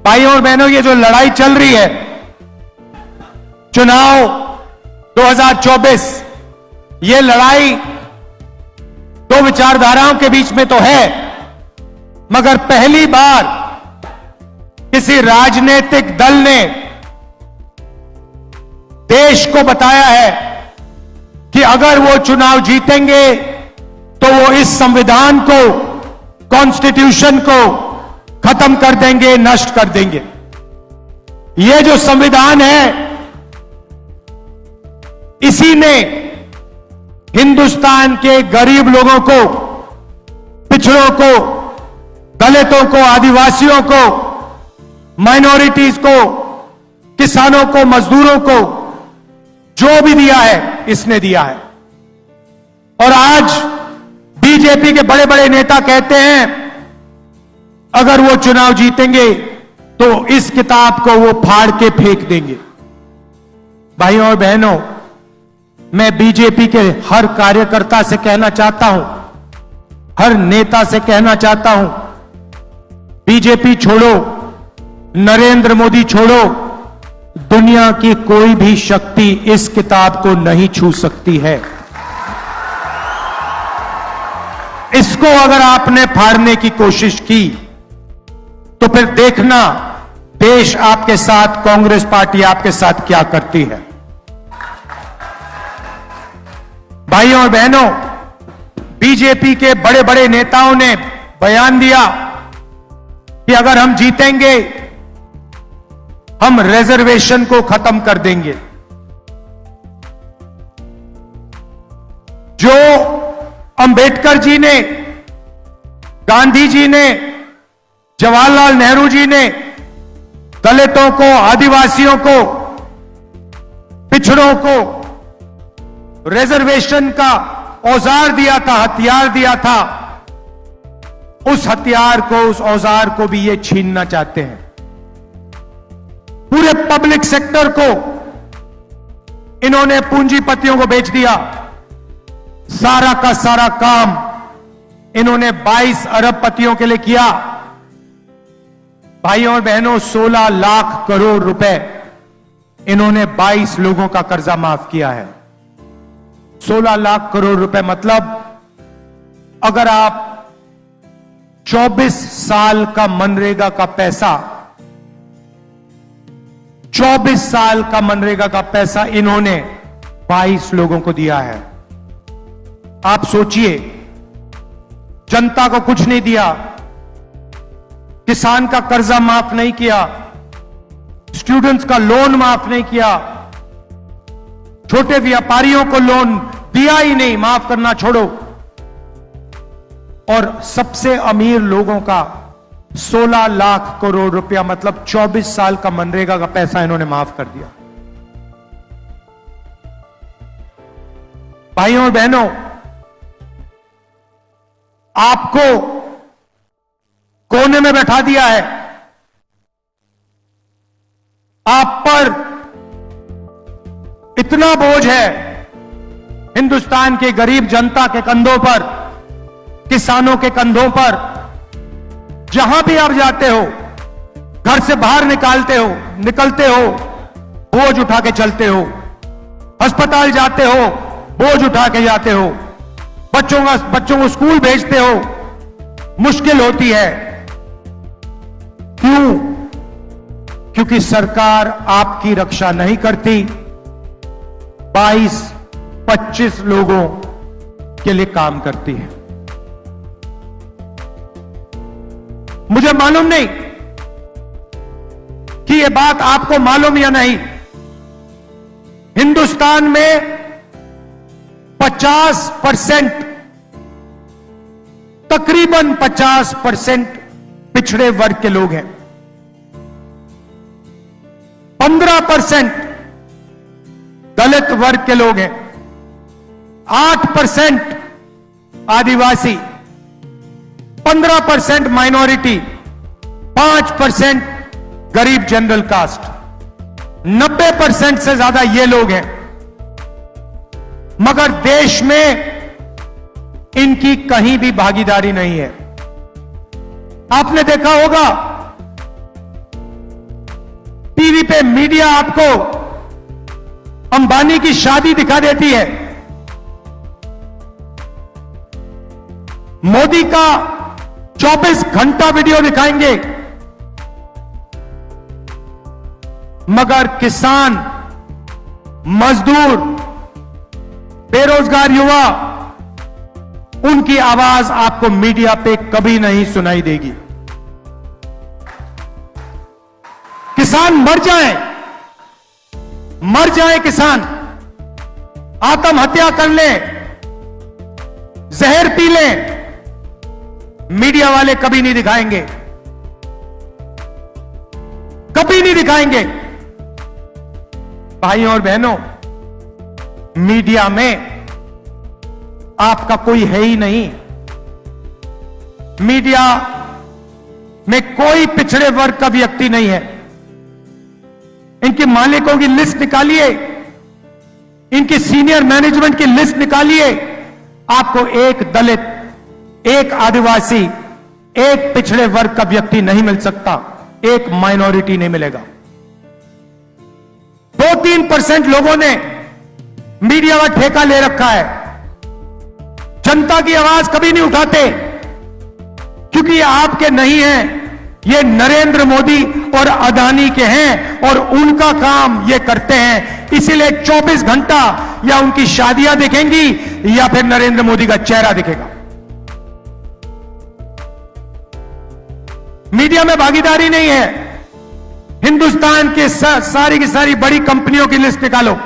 भाइयों और बहनों, ये जो लड़ाई चल रही है चुनाव 2024, ये लड़ाई दो विचारधाराओं के बीच में तो है, मगर पहली बार किसी राजनीतिक दल ने देश को बताया है कि अगर वो चुनाव जीतेंगे तो वो इस संविधान को, कॉन्स्टिट्यूशन को खत्म कर देंगे, नष्ट कर देंगे। ये जो संविधान है, इसी ने हिंदुस्तान के गरीब लोगों को, पिछड़ों को, दलितों को, आदिवासियों को, माइनॉरिटीज को, किसानों को, मजदूरों को जो भी दिया है, इसने दिया है। और आज बीजेपी के बड़े बड़े नेता कहते हैं अगर वो चुनाव जीतेंगे तो इस किताब को वो फाड़ के फेंक देंगे। भाइयों और बहनों, मैं बीजेपी के हर कार्यकर्ता से कहना चाहता हूं, हर नेता से कहना चाहता हूं, बीजेपी छोड़ो, नरेंद्र मोदी छोड़ो, दुनिया की कोई भी शक्ति इस किताब को नहीं छू सकती है। इसको अगर आपने फाड़ने की कोशिश की तो फिर देखना देश आपके साथ, कांग्रेस पार्टी आपके साथ क्या करती है। भाइयों और बहनों, बीजेपी के बड़े बड़े नेताओं ने बयान दिया कि अगर हम जीतेंगे हम रिजर्वेशन को खत्म कर देंगे। जो अंबेडकर जी ने, गांधी जी ने, जवाहरलाल नेहरू जी ने दलितों को, आदिवासियों को, पिछड़ों को रिजर्वेशन का औजार दिया था, हथियार दिया था, उस हथियार को, उस औजार को भी ये छीनना चाहते हैं। पूरे पब्लिक सेक्टर को इन्होंने पूंजीपतियों को बेच दिया। सारा का सारा काम इन्होंने 22 अरबपतियों के लिए किया। भाइयों और बहनों, 16 लाख करोड़ रुपए इन्होंने 22 लोगों का कर्जा माफ किया है। 16 लाख करोड़ रुपए मतलब अगर आप 24 साल का मनरेगा का पैसा, 24 साल का मनरेगा का पैसा इन्होंने 22 लोगों को दिया है। आप सोचिए, जनता को कुछ नहीं दिया, किसान का कर्जा माफ नहीं किया, स्टूडेंट्स का लोन माफ नहीं किया, छोटे व्यापारियों को लोन दिया ही नहीं, माफ करना छोड़ो, और सबसे अमीर लोगों का 16 लाख करोड़ रुपया मतलब 24 साल का मनरेगा का पैसा इन्होंने माफ कर दिया। भाइयों और बहनों, आपको कोने में बैठा दिया है, आप पर इतना बोझ है हिंदुस्तान के गरीब जनता के कंधों पर, किसानों के कंधों पर। जहां भी आप जाते हो, घर से बाहर निकलते हो, बोझ उठा के चलते हो, अस्पताल जाते हो, बोझ उठा के जाते हो, बच्चों को स्कूल भेजते हो, मुश्किल होती है। क्यों? क्योंकि सरकार आपकी रक्षा नहीं करती। 22-25 लोगों के लिए काम करती है। मुझे मालूम नहीं कि यह बात आपको मालूम या नहीं, हिंदुस्तान में 50%, तकरीबन 50% पिछड़े वर्ग के लोग हैं। 15% दलित वर्ग के लोग हैं। 8% आदिवासी, 15% माइनॉरिटी, 5% गरीब जनरल कास्ट, 90% से ज्यादा ये लोग हैं। मगर देश में इनकी कहीं भी भागीदारी नहीं है। आपने देखा होगा जैसे मीडिया आपको अंबानी की शादी दिखा देती है, मोदी का 24 घंटा वीडियो दिखाएंगे, मगर किसान, मजदूर, बेरोजगार युवा, उनकी आवाज आपको मीडिया पे कभी नहीं सुनाई देगी। किसान मर जाए किसान, आत्महत्या कर ले, जहर पी ले, मीडिया वाले कभी नहीं दिखाएंगे, कभी नहीं दिखाएंगे। भाइयों और बहनों, मीडिया में आपका कोई है ही नहीं। मीडिया में कोई पिछड़े वर्ग का व्यक्ति नहीं है। इनके मालिकों की लिस्ट निकालिए, इनकी सीनियर मैनेजमेंट की लिस्ट निकालिए, आपको एक दलित, एक आदिवासी, एक पिछड़े वर्ग का व्यक्ति नहीं मिल सकता, एक माइनॉरिटी नहीं मिलेगा। 2-3% लोगों ने मीडिया का ठेका ले रखा है, जनता की आवाज कभी नहीं उठाते, क्योंकि ये आपके नहीं हैं, ये नरेंद्र मोदी और अदानी के हैं और उनका काम ये करते हैं। इसीलिए 24 घंटा या उनकी शादियां दिखेंगी या फिर नरेंद्र मोदी का चेहरा दिखेगा। मीडिया में भागीदारी नहीं है। हिंदुस्तान के सारी की सारी बड़ी कंपनियों की लिस्ट निकालो,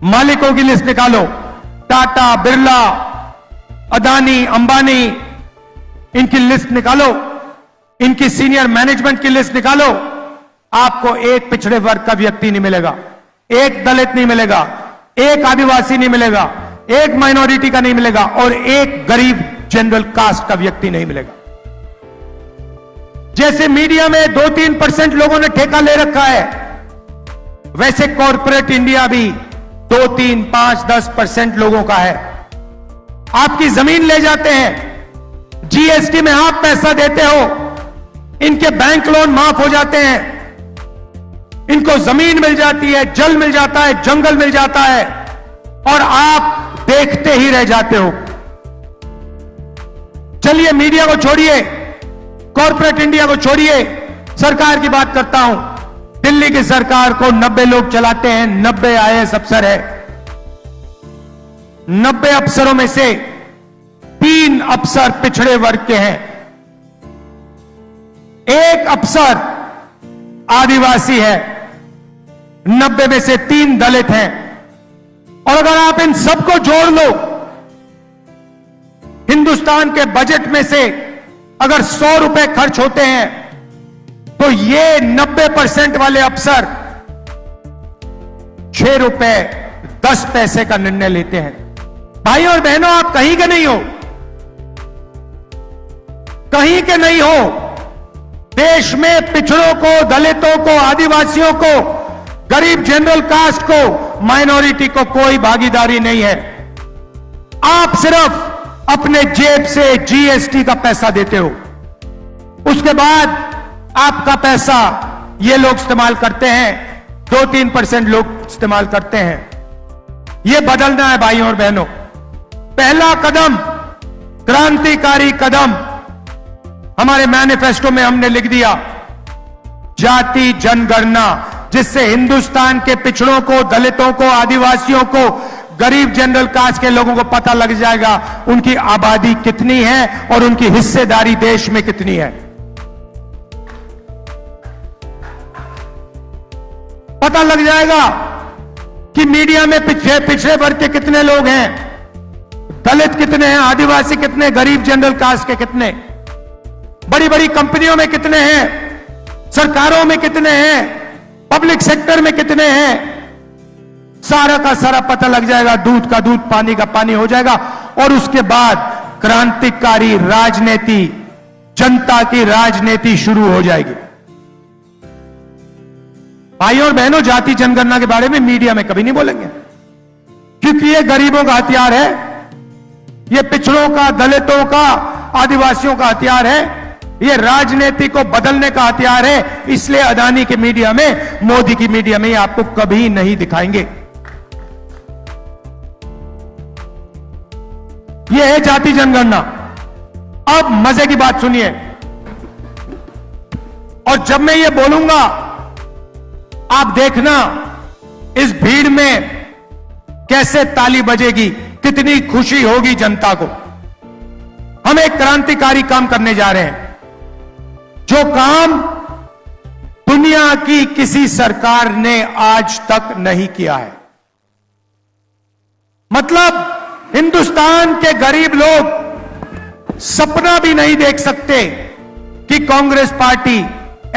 मालिकों की लिस्ट निकालो, टाटा, बिरला, अदानी, अंबानी, इनकी लिस्ट निकालो, इनकी सीनियर मैनेजमेंट की लिस्ट निकालो, आपको एक पिछड़े वर्ग का व्यक्ति नहीं मिलेगा, एक दलित नहीं मिलेगा, एक आदिवासी नहीं मिलेगा, एक माइनॉरिटी का नहीं मिलेगा और एक गरीब जनरल कास्ट का व्यक्ति नहीं मिलेगा। जैसे मीडिया में 2-3% लोगों ने ठेका ले रखा है, वैसे कॉर्पोरेट इंडिया भी 2-3, 5, 10% लोगों का है। आपकी जमीन ले जाते हैं, जीएसटी में आप पैसा देते हो, इनके बैंक लोन माफ हो जाते हैं, इनको जमीन मिल जाती है, जल मिल जाता है, जंगल मिल जाता है और आप देखते ही रह जाते हो। चलिए मीडिया को छोड़िए, कॉर्पोरेट इंडिया को छोड़िए, सरकार की बात करता हूं। दिल्ली की सरकार को 90 लोग चलाते हैं, 90 आईएएस अफसर है। 90 अफसरों में से 3 अफसर पिछड़े वर्ग के हैं, एक अफसर आदिवासी है, 90 में से 3 दलित हैं। और अगर आप इन सबको जोड़ लो, हिंदुस्तान के बजट में से अगर 100 रुपए खर्च होते हैं तो ये 90% वाले अफसर 6 रुपए 10 पैसे का निर्णय लेते हैं। भाइयों और बहनों, आप कहीं के नहीं हो, कहीं के नहीं हो। देश में पिछड़ों को, दलितों को, आदिवासियों को, गरीब जनरल कास्ट को, माइनॉरिटी को कोई भागीदारी नहीं है। आप सिर्फ अपने जेब से जीएसटी का पैसा देते हो, उसके बाद आपका पैसा ये लोग इस्तेमाल करते हैं, 2-3% लोग इस्तेमाल करते हैं। ये बदलना है भाइयों और बहनों। पहला कदम, क्रांतिकारी कदम हमारे मैनिफेस्टो में हमने लिख दिया, जाति जनगणना, जिससे हिंदुस्तान के पिछड़ों को, दलितों को, आदिवासियों को, गरीब जनरल कास्ट के लोगों को पता लग जाएगा उनकी आबादी कितनी है और उनकी हिस्सेदारी देश में कितनी है। पता लग जाएगा कि मीडिया में पिछड़े वर्ग के कितने लोग हैं, दलित कितने हैं, आदिवासी कितने, गरीब जनरल कास्ट के कितने, बड़ी बड़ी कंपनियों में कितने हैं, सरकारों में कितने हैं, पब्लिक सेक्टर में कितने हैं। सारा का सारा पता लग जाएगा, दूध का दूध, पानी का पानी हो जाएगा। और उसके बाद क्रांतिकारी राजनीति, जनता की राजनीति शुरू हो जाएगी। भाइयों और बहनों, जाति जनगणना के बारे में मीडिया में कभी नहीं बोलेंगे, क्योंकि ये गरीबों का हथियार है, ये पिछड़ों का, दलितों का, आदिवासियों का हथियार है। ये राजनीति को बदलने का हथियार है। इसलिए अदानी की मीडिया में, मोदी की मीडिया में आपको कभी नहीं दिखाएंगे। ये है जाति जनगणना। अब मजे की बात सुनिए, और जब मैं ये बोलूंगा आप देखना इस भीड़ में कैसे ताली बजेगी, कितनी खुशी होगी जनता को। हम एक क्रांतिकारी काम करने जा रहे हैं, जो काम दुनिया की किसी सरकार ने आज तक नहीं किया है। मतलब हिंदुस्तान के गरीब लोग सपना भी नहीं देख सकते कि कांग्रेस पार्टी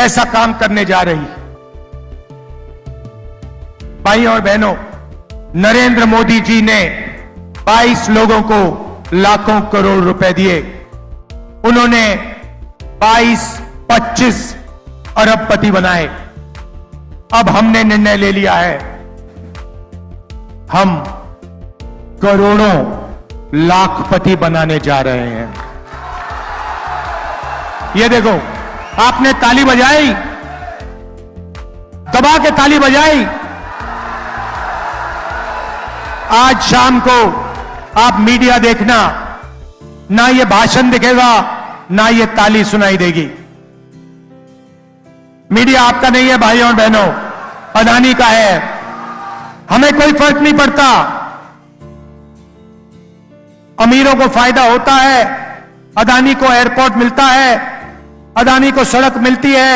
ऐसा काम करने जा रही है। भाई और बहनों, नरेंद्र मोदी जी ने 22 लोगों को लाखों करोड़ रुपए दिए। उन्होंने 22-25 अरबपति बनाए। अब हमने निर्णय ले लिया है, हम करोड़ों लाखपति बनाने जा रहे हैं। ये देखो, आपने ताली बजाई, दबा के ताली बजाई। आज शाम को आप मीडिया देखना, ना ये भाषण दिखेगा ना ये ताली सुनाई देगी। मीडिया आपका नहीं है भाइयों और बहनों, अदानी का है। हमें कोई फर्क नहीं पड़ता। अमीरों को फायदा होता है, अदानी को एयरपोर्ट मिलता है, अदानी को सड़क मिलती है,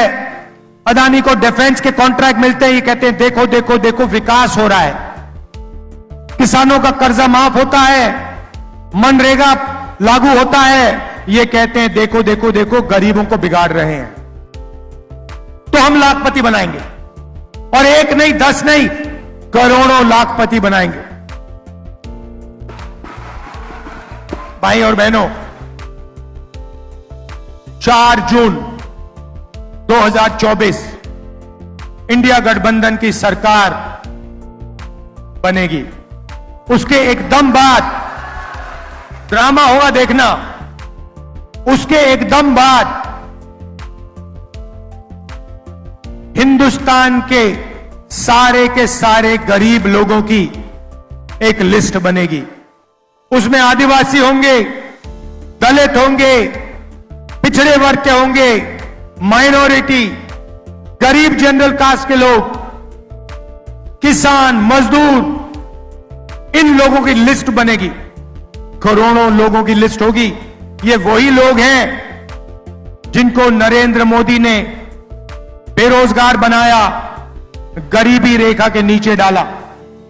अदानी को डिफेंस के कॉन्ट्रैक्ट मिलते हैं। ये कहते हैं देखो देखो देखो विकास हो रहा है, किसानों का कर्जा माफ होता है, मनरेगा लागू होता है। ये कहते हैं देखो देखो देखो गरीबों को बिगाड़ रहे हैं। तो हम लाखपति बनाएंगे, और एक नहीं 10 नहीं, करोड़ों लाखपति बनाएंगे। भाई और बहनों, 4 जून 2024 इंडिया गठबंधन की सरकार बनेगी। उसके एकदम बाद ड्रामा होगा, देखना। उसके एकदम बाद हिंदुस्तान के सारे गरीब लोगों की एक लिस्ट बनेगी। उसमें आदिवासी होंगे, दलित होंगे, पिछड़े वर्ग के होंगे, माइनॉरिटी, गरीब जनरल कास्ट के लोग, किसान, मजदूर, इन लोगों की लिस्ट बनेगी। करोड़ों लोगों की लिस्ट होगी। ये वही लोग हैं जिनको नरेंद्र मोदी ने बेरोजगार बनाया, गरीबी रेखा के नीचे डाला।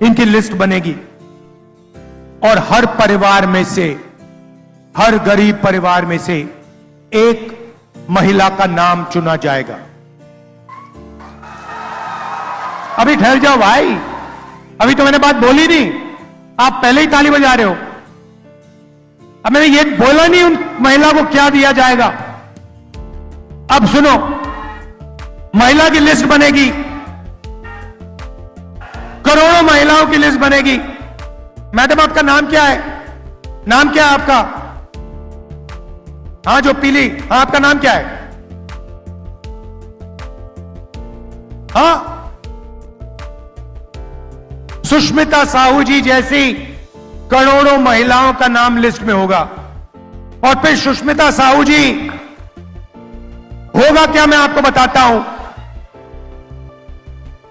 इनकी लिस्ट बनेगी, और हर परिवार में से, हर गरीब परिवार में से एक महिला का नाम चुना जाएगा। अभी ठहर जाओ भाई, अभी तो मैंने बात बोली नहीं, आप पहले ही ताली बजा रहे हो। अब मैंने ये बोला नहीं उन महिला को क्या दिया जाएगा। अब सुनो, महिला की लिस्ट बनेगी, करोड़ों महिलाओं की लिस्ट बनेगी। मैडम आपका नाम क्या है? नाम क्या है आपका? हाँ जो पीली, हाँ आपका नाम क्या है? हाँ, सुष्मिता साहू जी जैसी करोड़ों महिलाओं का नाम लिस्ट में होगा। और फिर सुष्मिता साहू जी होगा क्या, मैं आपको बताता हूं।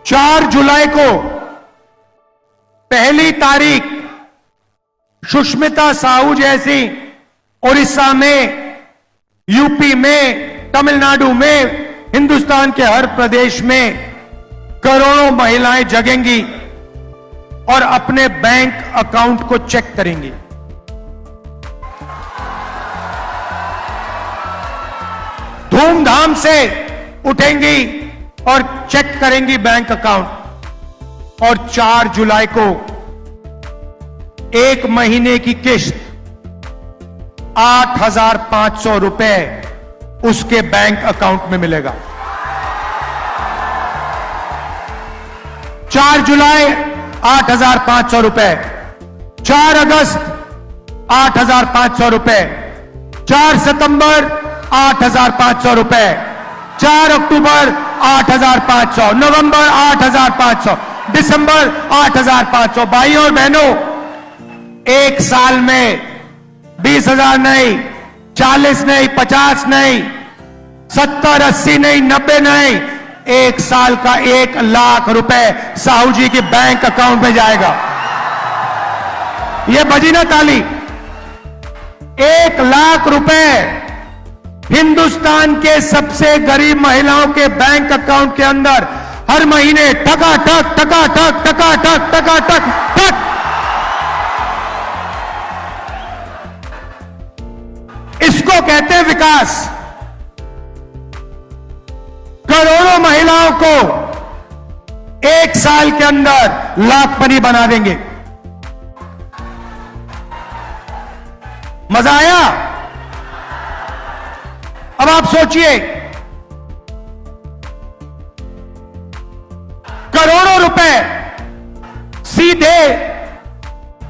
4 जुलाई को पहली तारीख सुष्मिता साहू जैसी उड़ीसा में, यूपी में, तमिलनाडु में, हिंदुस्तान के हर प्रदेश में करोड़ों महिलाएं जगेंगी और अपने बैंक अकाउंट को चेक करेंगी। धूमधाम से उठेंगी और चेक करेंगी बैंक अकाउंट। और 4 जुलाई को 1 महीने की किस्त 8,500 रुपए उसके बैंक अकाउंट में मिलेगा। 4 जुलाई 8,500 रुपए, 4 अगस्त 8,500 रुपए, 4 सितंबर 8,500 रुपए, 4 अक्टूबर 8,500, नवंबर 8,500, दिसंबर 8,500। भाइयों और बहनों, एक साल में 20,000 नहीं, 40 नहीं, 50 नहीं, 70, 80 नहीं, 90 नहीं, एक साल का 1 लाख रुपए साहू जी के बैंक अकाउंट में जाएगा। यह बजी ना ताली। 1 लाख रुपए हिंदुस्तान के सबसे गरीब महिलाओं के बैंक अकाउंट के अंदर हर महीने टकाटक टकाटक टकाटक टकाटक टक। इसको कहते हैं विकास। करोड़ों महिलाओं को एक साल के अंदर लाखपति बना देंगे। मजा आया? अब आप सोचिए, करोड़ों रुपए सीधे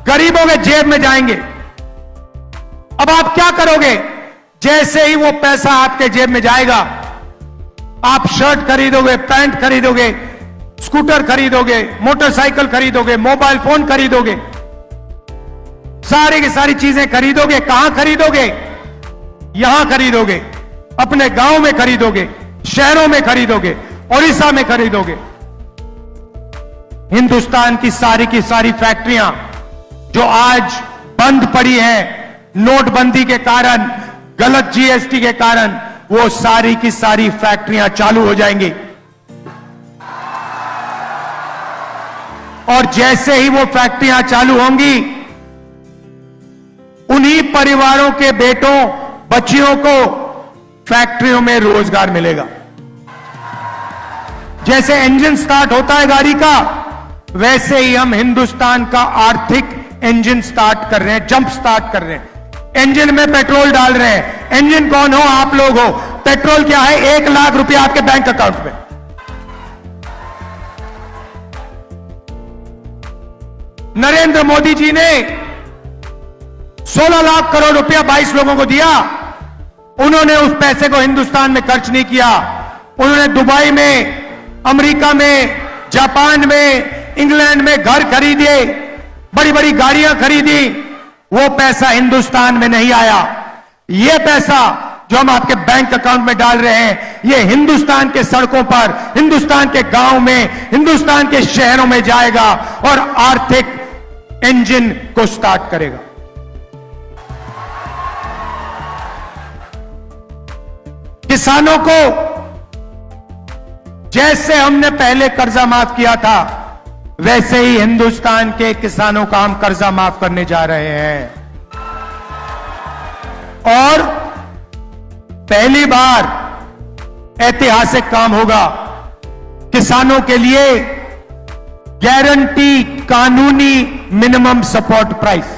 गरीबों के जेब में जाएंगे। अब आप क्या करोगे? जैसे ही वो पैसा आपके जेब में जाएगा, आप शर्ट खरीदोगे, पैंट खरीदोगे, स्कूटर खरीदोगे, मोटरसाइकिल खरीदोगे, मोबाइल फोन खरीदोगे, सारी की सारी चीजें खरीदोगे। कहां खरीदोगे? यहां खरीदोगे, अपने गांव में खरीदोगे, शहरों में खरीदोगे, ओडिशा में खरीदोगे। हिंदुस्तान की सारी फैक्ट्रियां जो आज बंद पड़ी हैं नोटबंदी के कारण, गलत जीएसटी के कारण, वो सारी की सारी फैक्ट्रियां चालू हो जाएंगी। और जैसे ही वो फैक्ट्रियां चालू होंगी, उन्हीं परिवारों के बेटों बच्चियों को फैक्ट्रियों में रोजगार मिलेगा। जैसे इंजन स्टार्ट होता है गाड़ी का, वैसे ही हम हिंदुस्तान का आर्थिक इंजन स्टार्ट कर रहे हैं, जंप स्टार्ट कर रहे हैं। इंजन में पेट्रोल डाल रहे हैं। इंजन कौन हो? आप लोग हो। पेट्रोल क्या है? 1 लाख रुपया आपके बैंक अकाउंट में। नरेंद्र मोदी जी ने 16 लाख करोड़ रुपया 22 लोगों को दिया। उन्होंने उस पैसे को हिंदुस्तान में खर्च नहीं किया। उन्होंने दुबई में, अमेरिका में, जापान में, इंग्लैंड में घर खरीदे, बड़ी बड़ी गाड़ियां खरीदी। वो पैसा हिंदुस्तान में नहीं आया। ये पैसा जो हम आपके बैंक अकाउंट में डाल रहे हैं, ये हिंदुस्तान के सड़कों पर, हिंदुस्तान के गांव में, हिंदुस्तान के शहरों में जाएगा और आर्थिक इंजन को स्टार्ट करेगा। किसानों को जैसे हमने पहले कर्जा माफ किया था, वैसे ही हिंदुस्तान के किसानों का हम कर्जा माफ करने जा रहे हैं। और पहली बार ऐतिहासिक काम होगा। किसानों के लिए गारंटी कानूनी मिनिमम सपोर्ट प्राइस,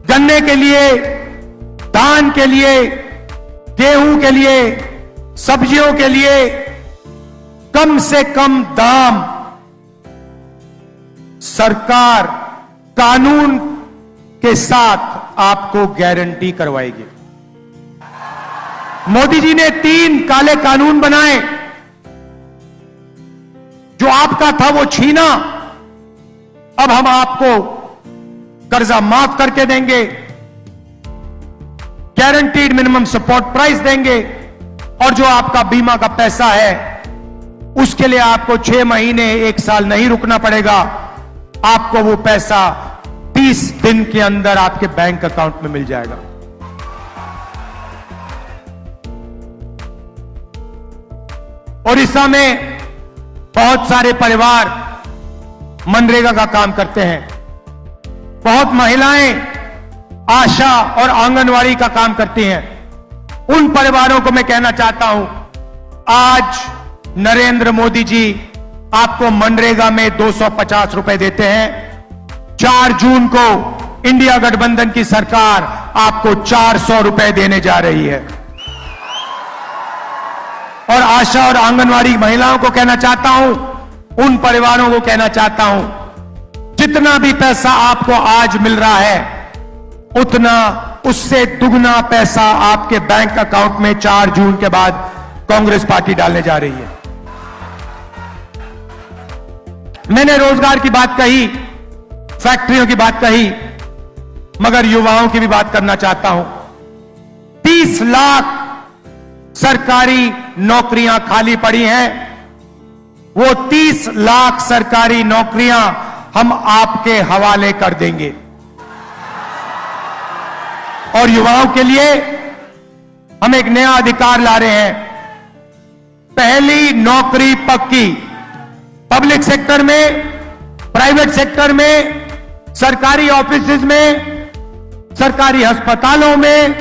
गन्ने के लिए, धान के लिए, गेहूं के लिए, सब्जियों के लिए कम से कम दाम सरकार कानून के साथ आपको गारंटी करवाएगी। मोदी जी ने 3 काले कानून बनाए। जो आपका था वो छीना, अब हम आपको कर्जा माफ करके देंगे, गारंटीड मिनिमम सपोर्ट प्राइस देंगे, और जो आपका बीमा का पैसा है उसके लिए आपको 6 महीने 1 साल नहीं रुकना पड़ेगा। आपको वो पैसा 30 दिन के अंदर आपके बैंक अकाउंट में मिल जाएगा। ओडिशा में बहुत सारे परिवार मनरेगा का काम करते हैं। बहुत महिलाएं आशा और आंगनवाड़ी का काम करती हैं। उन परिवारों को मैं कहना चाहता हूं, आज नरेंद्र मोदी जी आपको मनरेगा में 250 रुपए देते हैं। 4 जून को इंडिया गठबंधन की सरकार आपको 400 रुपए देने जा रही है। और आशा और आंगनवाड़ी महिलाओं को कहना चाहता हूं, उन परिवारों को कहना चाहता हूं, जितना भी पैसा आपको आज मिल रहा है, उतना उससे दुगना पैसा आपके बैंक अकाउंट में 4 जून के बाद कांग्रेस पार्टी डालने जा रही है। मैंने रोजगार की बात कही, फैक्ट्रियों की बात कही, मगर युवाओं की भी बात करना चाहता हूं। 30 लाख सरकारी नौकरियां खाली पड़ी हैं। वो 30 लाख सरकारी नौकरियां हम आपके हवाले कर देंगे और युवाओं के लिए हम एक नया अधिकार ला रहे हैं। पहली नौकरी पक्की, पब्लिक सेक्टर में, प्राइवेट सेक्टर में, सरकारी ऑफिसेज में, सरकारी अस्पतालों में,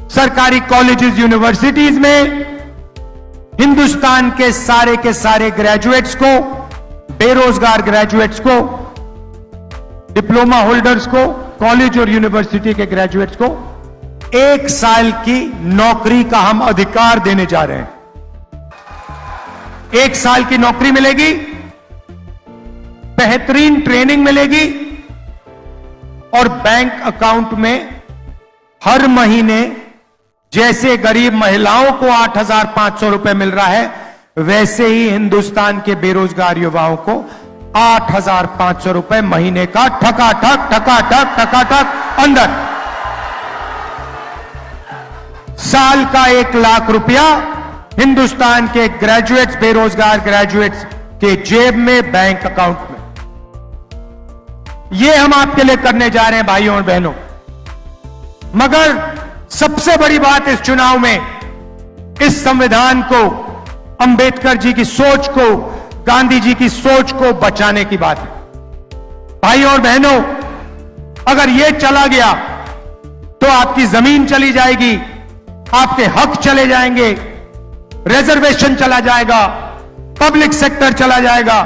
सरकारी कॉलेजेस यूनिवर्सिटीज में हिंदुस्तान के सारे ग्रेजुएट्स को, बेरोजगार ग्रेजुएट्स को, डिप्लोमा होल्डर्स को, कॉलेज और यूनिवर्सिटी के ग्रेजुएट्स को 1 साल की नौकरी का हम अधिकार देने जा रहे हैं। 1 साल की नौकरी मिलेगी, बेहतरीन ट्रेनिंग मिलेगी और बैंक अकाउंट में हर महीने जैसे गरीब महिलाओं को 8,500 रुपए मिल रहा है, वैसे ही हिंदुस्तान के बेरोजगार युवाओं को 8,500 रुपए महीने का ठकाठक अंदर। साल का 1 लाख रुपया हिंदुस्तान के ग्रेजुएट्स, बेरोजगार ग्रेजुएट्स के जेब में, बैंक अकाउंट में। ये हम आपके लिए करने जा रहे हैं भाइयों और बहनों। मगर सबसे बड़ी बात इस चुनाव में, इस संविधान को, अंबेडकर जी की सोच को, गांधी जी की सोच को बचाने की बात है। भाइयों और बहनों, अगर यह चला गया तो आपकी जमीन चली जाएगी, आपके हक चले जाएंगे, रिजर्वेशन चला जाएगा, पब्लिक सेक्टर चला जाएगा,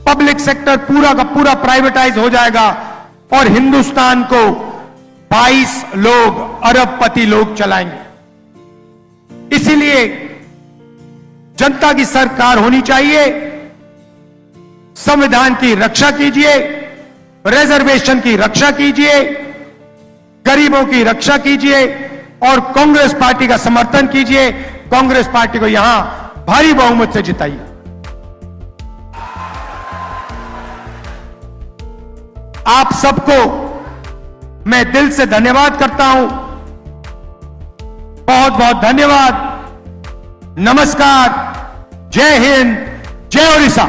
पब्लिक सेक्टर पूरा का पूरा प्राइवेटाइज हो जाएगा और हिंदुस्तान को 22 लोग, अरबपति लोग चलाएंगे। इसीलिए जनता की सरकार होनी चाहिए। संविधान की रक्षा कीजिए, रिजर्वेशन की रक्षा कीजिए, गरीबों की रक्षा कीजिए और कांग्रेस पार्टी का समर्थन कीजिए। कांग्रेस पार्टी को यहां भारी बहुमत से जिताइए। आप सबको मैं दिल से धन्यवाद करता हूं। बहुत बहुत धन्यवाद। नमस्कार। जय हिंद, जय ओडिशा।